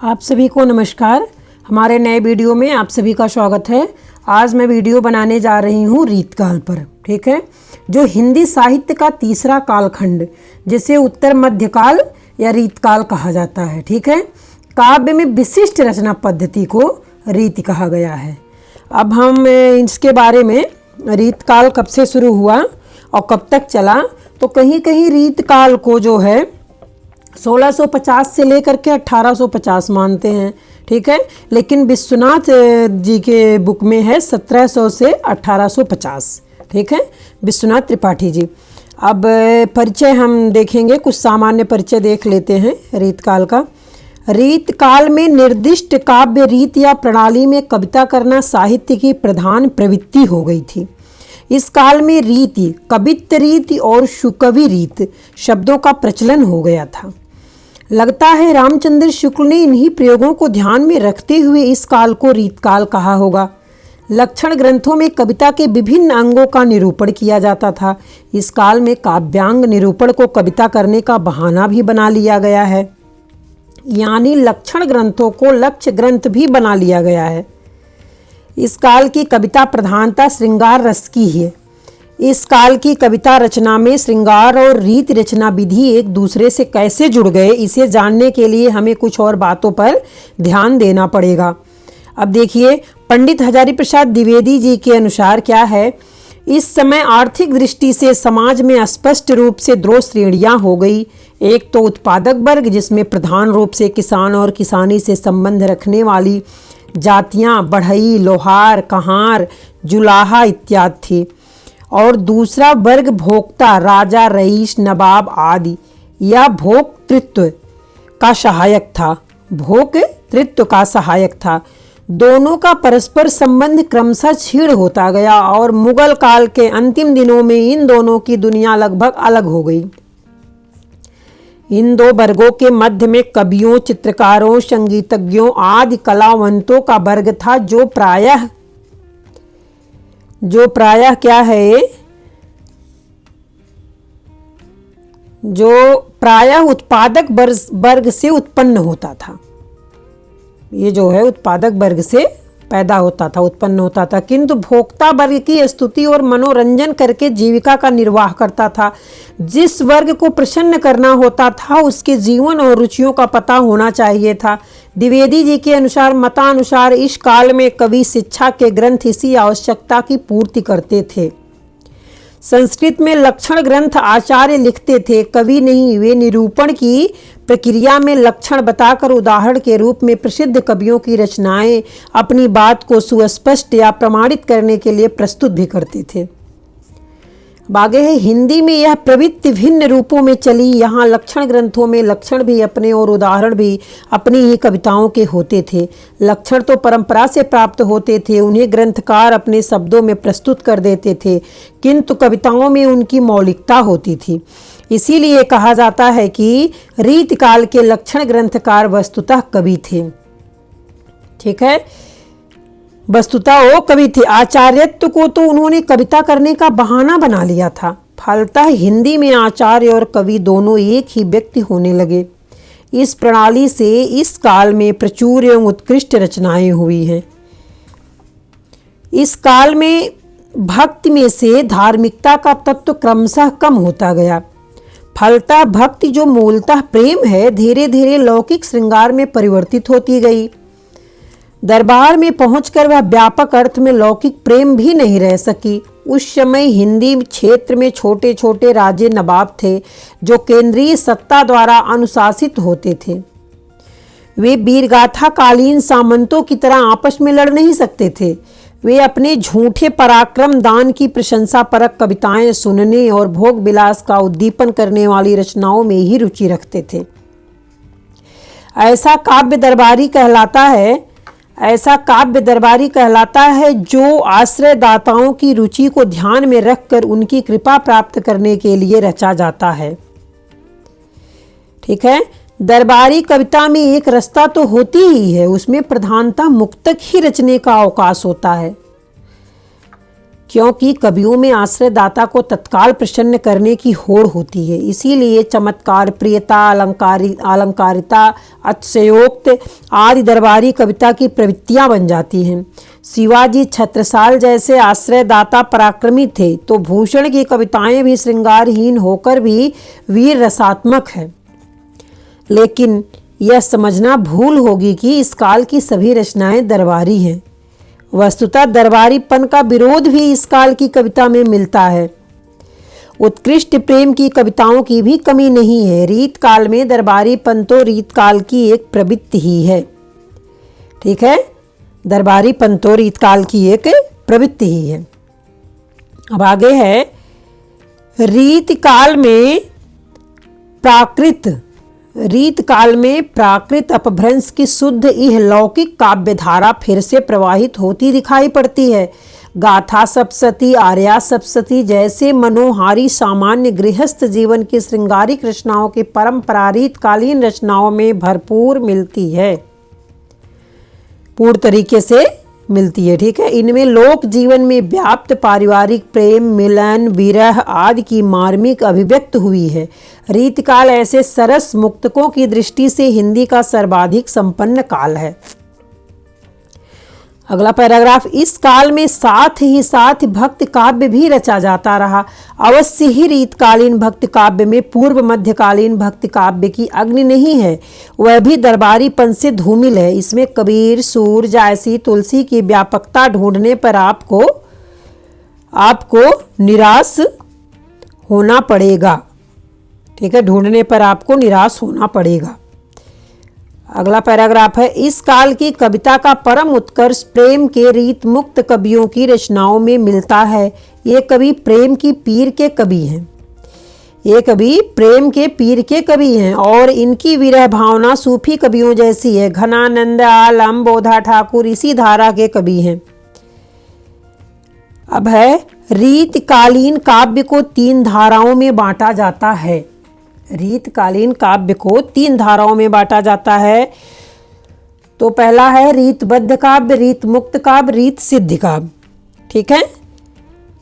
आप सभी को नमस्कार। हमारे नए वीडियो में आप सभी का स्वागत है। आज मैं वीडियो बनाने जा रही हूँ रीतकाल पर। ठीक है, जो हिंदी साहित्य का तीसरा कालखंड जिसे उत्तर मध्यकाल या रीतकाल कहा जाता है। ठीक है, काव्य में विशिष्ट रचना पद्धति को रीत कहा गया है। अब हम इसके बारे में रीतकाल कब से शुरू हुआ और कब तक चला, तो कहीं कहीं रीतकाल को जो है 1650 से लेकर के 1850 मानते हैं। ठीक है, लेकिन विश्वनाथ जी के बुक में है 1700 से 1850। ठीक है, विश्वनाथ त्रिपाठी जी। अब परिचय हम देखेंगे, कुछ सामान्य परिचय देख लेते हैं रीतकाल का। रीतकाल में निर्दिष्ट काव्य रीत या प्रणाली में कविता करना साहित्य की प्रधान प्रवृत्ति हो गई थी। इस काल में रीति, कवित्व रीति और सुकवि रीत शब्दों का प्रचलन हो गया था। लगता है रामचंद्र शुक्ल ने इन्हीं प्रयोगों को ध्यान में रखते हुए इस काल को रीतकाल कहा होगा। लक्षण ग्रंथों में कविता के विभिन्न अंगों का निरूपण किया जाता था। इस काल में काव्यांग निरूपण को कविता करने का बहाना भी बना लिया गया है, यानी लक्षण ग्रंथों को लक्ष्य ग्रंथ भी बना लिया गया है। इस काल की कविता प्रधानता श्रृंगार रस की है। इस काल की कविता रचना में श्रृंगार और रीत रचना विधि एक दूसरे से कैसे जुड़ गए, इसे जानने के लिए हमें कुछ और बातों पर ध्यान देना पड़ेगा। अब देखिए, पंडित हजारी प्रसाद द्विवेदी जी के अनुसार क्या है, इस समय आर्थिक दृष्टि से समाज में स्पष्ट रूप से दो श्रेणियां हो गई। एक तो उत्पादक वर्ग, जिसमें प्रधान रूप से किसान और किसानी से संबंध रखने वाली जातियां बढ़ई, लोहार, कहार, जुलाहा इत्यादि थी, और दूसरा वर्ग भोक्ता, राजा, रईस, नवाब आदि या भोक्तृत्व का सहायक था। भोक्तृत्व का सहायक था। दोनों का परस्पर संबंध क्रमशः क्षीण होता गया और मुगल काल के अंतिम दिनों में इन दोनों की दुनिया लगभग अलग हो गई। इन दो वर्गों के मध्य में कवियों, चित्रकारों, संगीतज्ञों आदि कलावंतों का वर्ग था, जो प्रायः क्या है, जो प्रायः उत्पादक वर्ग से उत्पन्न होता था। ये जो है उत्पादक वर्ग से पैदा होता था, उत्पन्न होता था, किंतु भोक्ता वर्ग की स्तुति और मनोरंजन करके जीविका का निर्वाह करता था। जिस वर्ग को प्रसन्न करना होता था उसके जीवन और रुचियों का पता होना चाहिए था। द्विवेदी जी के मतानुसार इस काल में कवि शिक्षा के ग्रंथ इसी आवश्यकता की पूर्ति करते थे। संस्कृत में लक्षण ग्रंथ आचार्य लिखते थे, कवि नहीं। वे निरूपण की प्रक्रिया में लक्षण बताकर उदाहरण के रूप में प्रसिद्ध कवियों की रचनाएं अपनी बात को सुस्पष्ट या प्रमाणित करने के लिए प्रस्तुत भी करते थे। आगे है, हिंदी में यह प्रवृत्ति भिन्न रूपों में चली। यहाँ लक्षण ग्रंथों में लक्षण भी अपने और उदाहरण भी अपनी ही कविताओं के होते थे। लक्षण तो परंपरा से प्राप्त होते थे, उन्हें ग्रंथकार अपने शब्दों में प्रस्तुत कर देते थे, किंतु कविताओं में उनकी मौलिकता होती थी। इसीलिए कहा जाता है कि रीतकाल के लक्षण ग्रंथकार वस्तुतः कवि थे। ठीक है, वस्तुतः वो कवि थे। आचार्यत्व को तो उन्होंने कविता करने का बहाना बना लिया था। फलतः हिंदी में आचार्य और कवि दोनों एक ही व्यक्ति होने लगे। इस प्रणाली से इस काल में प्रचुर एवं उत्कृष्ट रचनाएं हुई हैं। इस काल में भक्ति में से धार्मिकता का तत्व क्रमशः कम होता गया। फलतः भक्ति, जो मूलतः प्रेम है, धीरे धीरे लौकिक श्रृंगार में परिवर्तित होती गई। दरबार में पहुंचकर वह व्यापक अर्थ में लौकिक प्रेम भी नहीं रह सकी। उस समय हिंदी क्षेत्र में छोटे छोटे राजे नवाब थे, जो केंद्रीय सत्ता द्वारा अनुशासित होते थे। वे वीरगाथा कालीन सामंतों की तरह आपस में लड़ नहीं सकते थे। वे अपने झूठे पराक्रम दान की प्रशंसा परक कविताएं सुनने और भोग विलास का उद्दीपन करने वाली रचनाओं में ही रुचि रखते थे। ऐसा काव्य दरबारी कहलाता है जो आश्रयदाताओं की रुचि को ध्यान में रखकर उनकी कृपा प्राप्त करने के लिए रचा जाता है। ठीक है, दरबारी कविता में एक रस्ता तो होती ही है, उसमें प्रधानता मुक्तक ही रचने का अवकाश होता है। क्योंकि कवियों में आश्रयदाता को तत्काल प्रसन्न करने की होड़ होती है। इसीलिए चमत्कार, प्रियता, अलंकारिता, अतिशयोक्त आदि दरबारी कविता की प्रवृत्तियां बन जाती हैं। शिवाजी छत्रसाल जैसे आश्रयदाता पराक्रमी थे, तो भूषण की कविताएं भी श्रृंगारहीन होकर भी वीर रसात्मक है। लेकिन यह समझना भूल होगी कि इस काल की सभी रचनाएं दरबारी हैं। वस्तुतः दरबारीपन का विरोध भी इस काल की कविता में मिलता है। उत्कृष्ट प्रेम की कविताओं की भी कमी नहीं है। रीत काल में दरबारीपन तो रीत काल की एक प्रवृत्ति ही है। ठीक है, दरबारीपन तो रीत काल की एक प्रवृत्ति ही है। अब आगे है, रीत काल में प्राकृत अपभ्रंश की शुद्ध इहलौकिक काव्यधारा फिर से प्रवाहित होती दिखाई पड़ती है। गाथा सप्तशती, आर्या सप्तशती जैसे मनोहारी सामान्य गृहस्थ जीवन की श्रृंगारिक रचनाओं की परंपरा रीतकालीन रचनाओं में भरपूर मिलती है, पूर्ण तरीके से मिलती है। ठीक है, इनमें लोक जीवन में व्याप्त पारिवारिक प्रेम, मिलन, विरह आदि की मार्मिक अभिव्यक्त हुई है। रीतकाल ऐसे सरस मुक्तकों की दृष्टि से हिंदी का सर्वाधिक संपन्न काल है। अगला पैराग्राफ, इस काल में साथ ही साथ भक्त काव्य भी रचा जाता रहा। अवश्य ही रीतकालीन भक्त काव्य में पूर्व मध्यकालीन भक्त काव्य की अग्नि नहीं है, वह भी दरबारीपन से धूमिल है। इसमें कबीर, सूर, जायसी, तुलसी की व्यापकता ढूंढने पर आपको निराश होना पड़ेगा। ठीक है, ढूंढने पर आपको निराश होना पड़ेगा। अगला पैराग्राफ है, इस काल की कविता का परम उत्कर्ष प्रेम के रीत मुक्त कवियों की रचनाओं में मिलता है। ये कवि प्रेम की पीर के कवि हैं, और इनकी विरह भावना सूफी कवियों जैसी है। घनानंद, आलम, बोधा ठाकुर इसी धारा के कवि हैं। अब है, रीतकालीन काव्य को 3 धाराओं में बांटा जाता है। रीतकालीन काव्य को 3 धाराओं में बांटा जाता है। तो पहला है रीतबद्ध काव्य, रीत मुक्त काव्य, रीत सिद्ध काव्य। ठीक है,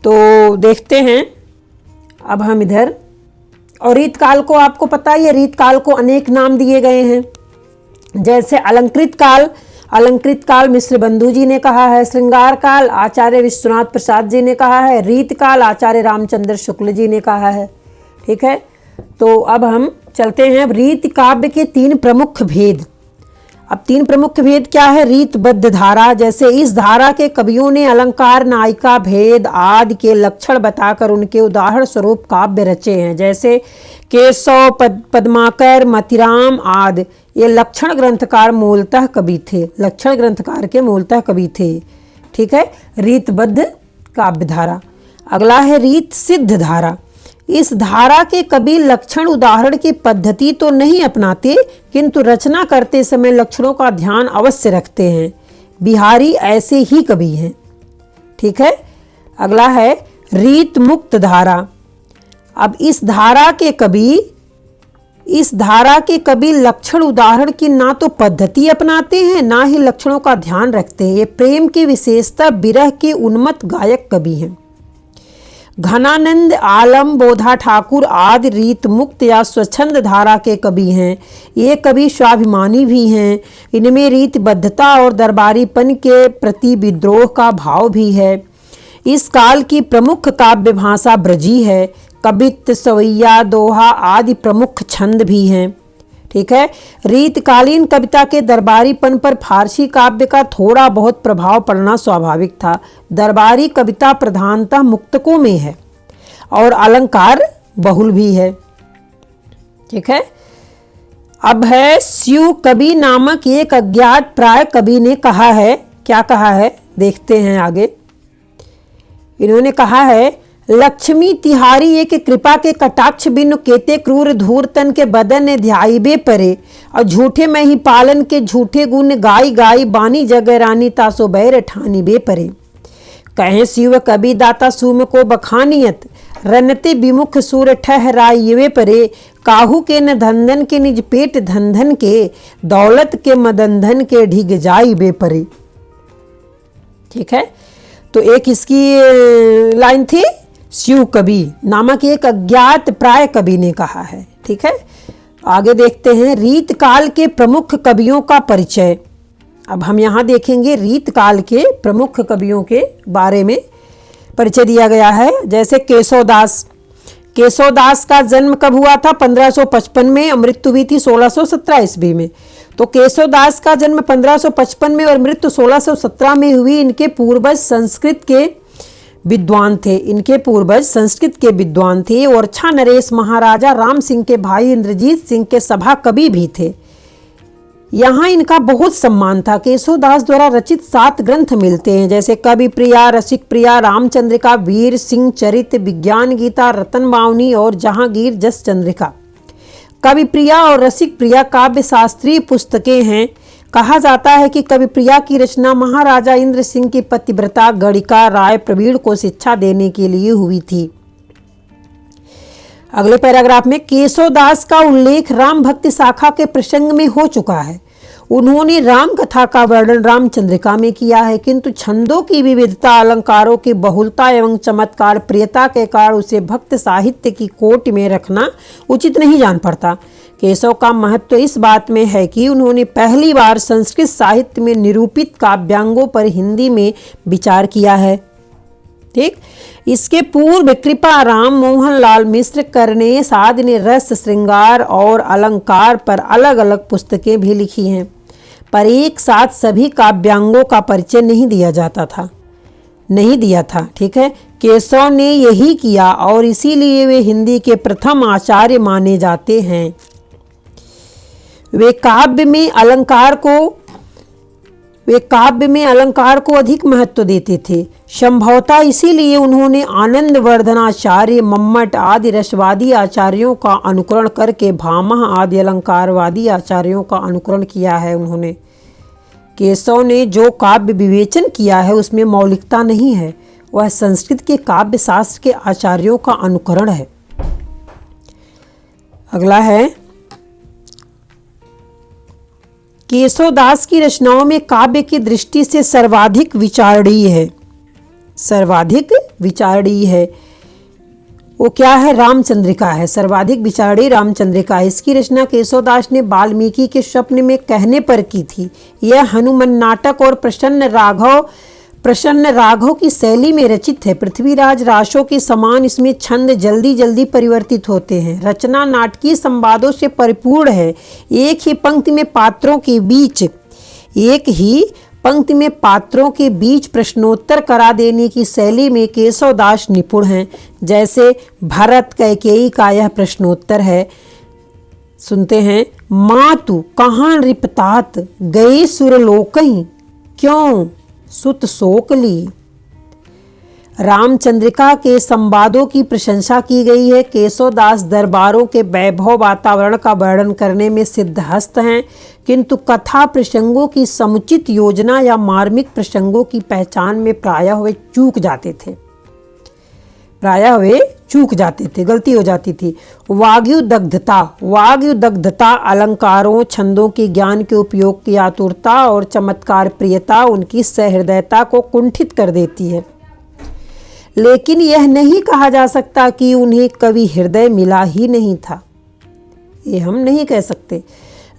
तो देखते हैं अब हम इधर। और रीतकाल को आपको पता ही है, रीतकाल को अनेक नाम दिए गए हैं। जैसे अलंकृत काल मिश्र बंधु जी ने कहा है, श्रृंगार काल आचार्य विश्वनाथ प्रसाद जी ने कहा है, रीतकाल आचार्य रामचंद्र शुक्ल जी ने कहा है। ठीक है, तो अब हम चलते हैं रीत काव्य के 3 प्रमुख भेद। अब 3 प्रमुख भेद क्या है? रीतबद्ध धारा, जैसे इस धारा के कवियों ने अलंकार, नायिका, भेद आदि के लक्षण बताकर उनके उदाहरण स्वरूप काव्य रचे हैं। जैसे केशव, पद्माकर, मतिराम आदि ये लक्षण ग्रंथकार के मूलतः कवि थे। ठीक है, रीतबद्ध काव्य धारा। अगला है रीत सिद्ध धारा। इस धारा के कवि लक्षण उदाहरण की पद्धति तो नहीं अपनाते, किंतु रचना करते समय लक्षणों का ध्यान अवश्य रखते हैं। बिहारी ऐसे ही कवि हैं। ठीक है, अगला है रीत मुक्त धारा। अब इस धारा के कवि लक्षण उदाहरण की ना तो पद्धति अपनाते हैं, ना ही लक्षणों का ध्यान रखते हैं। ये प्रेम की विशेषता विरह के उन्मत्त गायक कवि हैं। घनानंद, आलम, बोधा ठाकुर आदि रीत मुक्त या स्वच्छंद धारा के कवि हैं। ये कवि स्वाभिमानी भी हैं। इनमें रीतबद्धता और दरबारीपन के प्रति विद्रोह का भाव भी है। इस काल की प्रमुख काव्य भाषा ब्रजी है। कवित्त, सवैया, दोहा आदि प्रमुख छंद भी हैं। ठीक है, रीतकालीन कविता के दरबारीपन पर फारसी काव्य का थोड़ा बहुत प्रभाव पड़ना स्वाभाविक था। दरबारी कविता प्रधानतः मुक्तकों में है और अलंकार बहुल भी है। ठीक है, अब है स्यू कवि नामक एक अज्ञात प्राय कवि ने कहा है। क्या कहा है देखते हैं आगे। इन्होंने कहा है, लक्ष्मी तिहारी एक कृपा के कटाक्ष बिनु केते क्रूर धूर तन के बदन ने ध्याईबे परे, और झूठे में ही पालन के झूठे गुण गाई गाई बानी जग रानी तासो बैर ठानी बे परे। कहे शिव कवि दाता सुम को बखानियत, रनते विमुख सूर ठहराइवे परे। काहू के न धंधन के निज पेट धंधन के, दौलत के मदंधन के ढिग जाई बे परे। ठीक है, तो एक इसकी लाइन थी, शिव कवि नामक एक अज्ञात प्राय कवि ने कहा है। ठीक है, आगे देखते हैं रीत काल के प्रमुख कवियों का परिचय। अब हम यहाँ देखेंगे रीत काल के प्रमुख कवियों के बारे में परिचय दिया गया है। जैसे केशवदास। केशवदास का जन्म कब हुआ था? 1555 में, मृत्यु हुई थी 1617 ईस्वी में। तो केशवदास का जन्म 1555 में और मृत्यु 1617 में हुई। इनके पूर्वज संस्कृत के विद्वान थे। इनके पूर्वज संस्कृत के विद्वान थे और अच्छा नरेश महाराजा राम सिंह के भाई इंद्रजीत सिंह के सभा कवि भी थे। यहाँ इनका बहुत सम्मान था। केशवदास द्वारा रचित 7 ग्रंथ मिलते हैं, जैसे कवि प्रिया, रसिक प्रिया, रामचंद्रिका, वीर सिंह चरित, विज्ञान गीता, रतन बावनी और जहांगीर जस चंद्रिका। कवि प्रिया और रसिक प्रिया काव्य शास्त्रीय पुस्तकें हैं। कहा जाता है कि कवि प्रिया की रचना महाराजा इंद्र सिंह की पतिव्रता गणिका राय प्रवीण को शिक्षा देने के लिए हुई थी। अगले पैराग्राफ में केशवदास का उल्लेख राम भक्ति शाखा के प्रसंग में हो चुका है। उन्होंने राम कथा का वर्णन रामचंद्रिका में किया है, किंतु छंदों की विविधता, अलंकारों की बहुलता एवं चमत्कार प्रियता के कारण उसे भक्त साहित्य की कोटि में रखना उचित नहीं जान पड़ता। केशव का महत्व इस बात में है कि उन्होंने पहली बार संस्कृत साहित्य में निरूपित काव्यांगों पर हिंदी में विचार किया है। ठीक, इसके पूर्व कृपा राम मोहन लाल मिश्र, कर्णेश आदि ने रस, श्रृंगार और अलंकार पर अलग अलग पुस्तकें भी लिखी हैं, पर एक साथ सभी काव्यांगों का परिचय नहीं दिया था। ठीक है, केशव ने यही किया और इसीलिए वे हिंदी के प्रथम आचार्य माने जाते हैं। वे काव्य में अलंकार को अधिक महत्व देते थे। संभवतः इसीलिए उन्होंने आनंद वर्धनाचार्य, मम्मट आदि रसवादी आचार्यों का अनुकरण करके भामह आदि अलंकारवादी आचार्यों का अनुकरण किया है। उन्होंने केशव ने जो काव्य विवेचन किया है उसमें मौलिकता नहीं है, वह संस्कृत के काव्य शास्त्र के आचार्यों का अनुकरण है। अगला है, केशवदास की रचनाओं में काव्य की दृष्टि से सर्वाधिक विचारणीय है। वो क्या है? रामचंद्रिका है। सर्वाधिक विचारणीय रामचंद्रिका। इसकी रचना केशवदास ने वाल्मीकि के स्वप्न में कहने पर की थी। यह हनुमान नाटक और प्रसन्न राघव की शैली में रचित है। पृथ्वीराज रासों के समान इसमें छंद जल्दी जल्दी परिवर्तित होते हैं। रचना नाटकीय संवादों से परिपूर्ण है। एक ही पंक्ति में पात्रों के बीच प्रश्नोत्तर करा देने की शैली में केशवदास निपुण हैं। जैसे भरत कैकेयी का यह प्रश्नोत्तर है, सुनते हैं। मातु कहाँ रिपतात गए सुरलोकहीं, क्यों सुत शोक ली। रामचंद्रिका के संवादों की प्रशंसा की गई है। केशवदास दरबारों के वैभव वातावरण का वर्णन करने में सिद्धहस्त हैं, किंतु कथा प्रसंगों की समुचित योजना या मार्मिक प्रसंगों की पहचान में प्रायः वे चूक जाते थे, गलती हो जाती थी। वाग्युदग्धता, अलंकारों छंदों के ज्ञान के उपयोग की आतुरता और चमत्कार प्रियता उनकी सहृदयता को कुंठित कर देती है। लेकिन यह नहीं कहा जा सकता कि उन्हें कवि हृदय मिला ही नहीं था, ये हम नहीं कह सकते।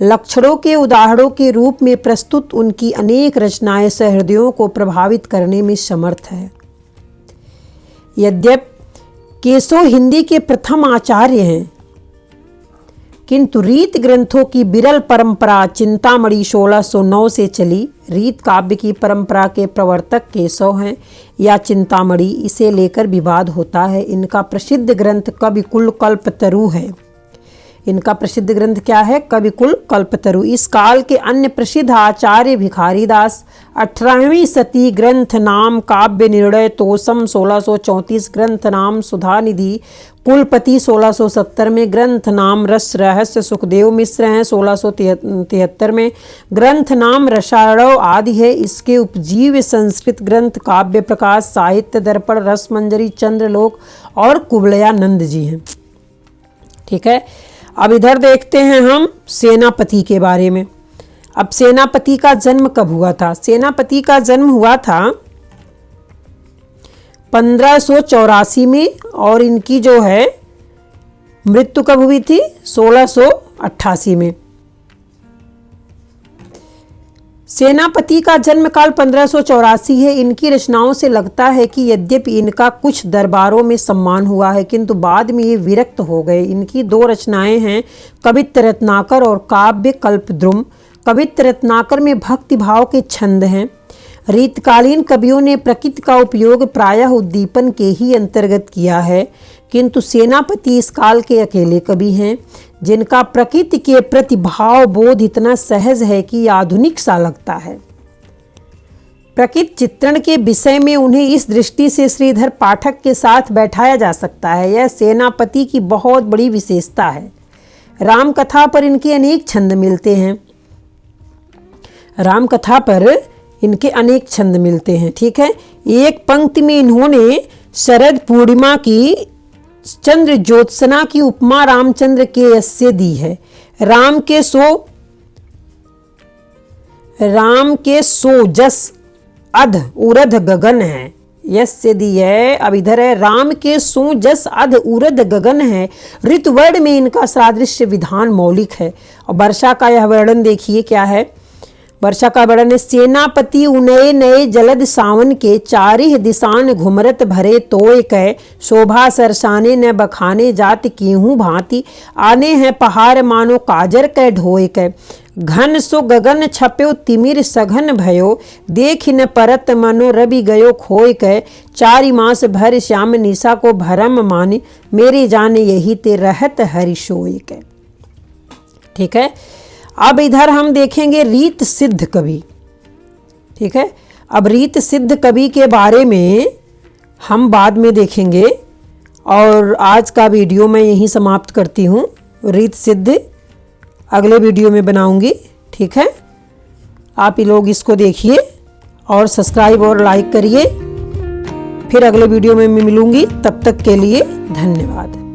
लक्षणों के उदाहरणों के रूप में प्रस्तुत उनकी अनेक रचनाएं सहृदयों को प्रभावित करने में समर्थ है। यद्यपि केशव हिंदी के प्रथम आचार्य हैं, किंतु रीत ग्रंथों की विरल परंपरा चिंतामणि 1609 से चली। रीत काव्य की परंपरा के प्रवर्तक केशव हैं या चिंतामणि, इसे लेकर विवाद होता है। इनका प्रसिद्ध ग्रंथ कविकुल कल्पतरु है। इनका प्रसिद्ध ग्रंथ क्या है? कविकुल कल्पतरु। इस काल के अन्य प्रसिद्ध आचार्य भिखारीदास 18वीं शती ग्रंथ नाम काव्य निर्णय तोषम 1634, ग्रंथ नाम सुधानिधि कुलपति 1670 में, ग्रंथ नाम रस रहस्य सुखदेव मिश्र हैं 1673 में, ग्रंथ नाम रसायणव आदि है। इसके उपजीव्य संस्कृत ग्रंथ काव्य प्रकाश, साहित्य दर्पण, रसमंजरी, चंद्रलोक और कुवलयानंद जी हैं। ठीक है, अब इधर देखते हैं हम सेनापति के बारे में। अब सेनापति का जन्म कब हुआ था? सेनापति का जन्म हुआ था 1584 में, और इनकी जो है मृत्यु कब हुई थी? 1688 में। सेनापति का जन्मकाल 1584 है। इनकी रचनाओं से लगता है कि यद्यपि इनका कुछ दरबारों में सम्मान हुआ है, किंतु बाद में ये विरक्त हो गए। इनकी दो रचनाएं हैं, कवित्त रत्नाकर और काव्य कल्पद्रुम। कवित्त रत्नाकर में भक्ति भाव के छंद हैं। रीतकालीन कवियों ने प्रकृति का उपयोग प्रायः उद्दीपन के ही अंतर्गत किया है, किंतु सेनापति इस काल के अकेले कवि हैं जिनका प्रकृति के प्रति भाव बोध इतना सहज है कि आधुनिक सा लगता है। प्रकृति चित्रण के विषय में उन्हें इस दृष्टि से श्रीधर पाठक के साथ बैठाया जा सकता है। यह सेनापति की बहुत बड़ी विशेषता है। रामकथा पर इनके अनेक छंद मिलते हैं। रामकथा पर इनके अनेक छंद मिलते हैं। ठीक है, एक पंक्ति में इन्होंने शरद पूर्णिमा की चंद्र ज्योत्सना की उपमा रामचंद्र के यश से दी है। राम के सो जस अध उरध गगन है, यश से दी है। अब इधर है राम के सो जस अध उरध गगन है। ऋतुवर्ण में इनका सादृश्य विधान मौलिक है। और वर्षा का यह वर्णन देखिए क्या है। वर्षा का वर्णन है, सेनापति उनय नए जलद सावन के, चारिह दिसान घुमरत भरे तोय कै, शोभा सरसाने न बखाने जात कीहूँ भांति, आने हैं पहाड़ मानो काजर कै ढोय कै, घन सो गगन छप्यो तिमिर सघन भयो, देख न परत मनो रवि गयो खोय कै, चारि मास भर श्याम निशा को भरम माने, मेरे जाने यही ते रहत हरि सोय कै। ठीक है, अब इधर हम देखेंगे रीत सिद्ध कवि। ठीक है, अब रीत सिद्ध कवि के बारे में हम बाद में देखेंगे, और आज का वीडियो मैं यहीं समाप्त करती हूँ। रीत सिद्ध अगले वीडियो में बनाऊंगी। ठीक है, आप ही लोग इसको देखिए और सब्सक्राइब और लाइक करिए। फिर अगले वीडियो में मैं मिलूंगी, तब तक के लिए धन्यवाद।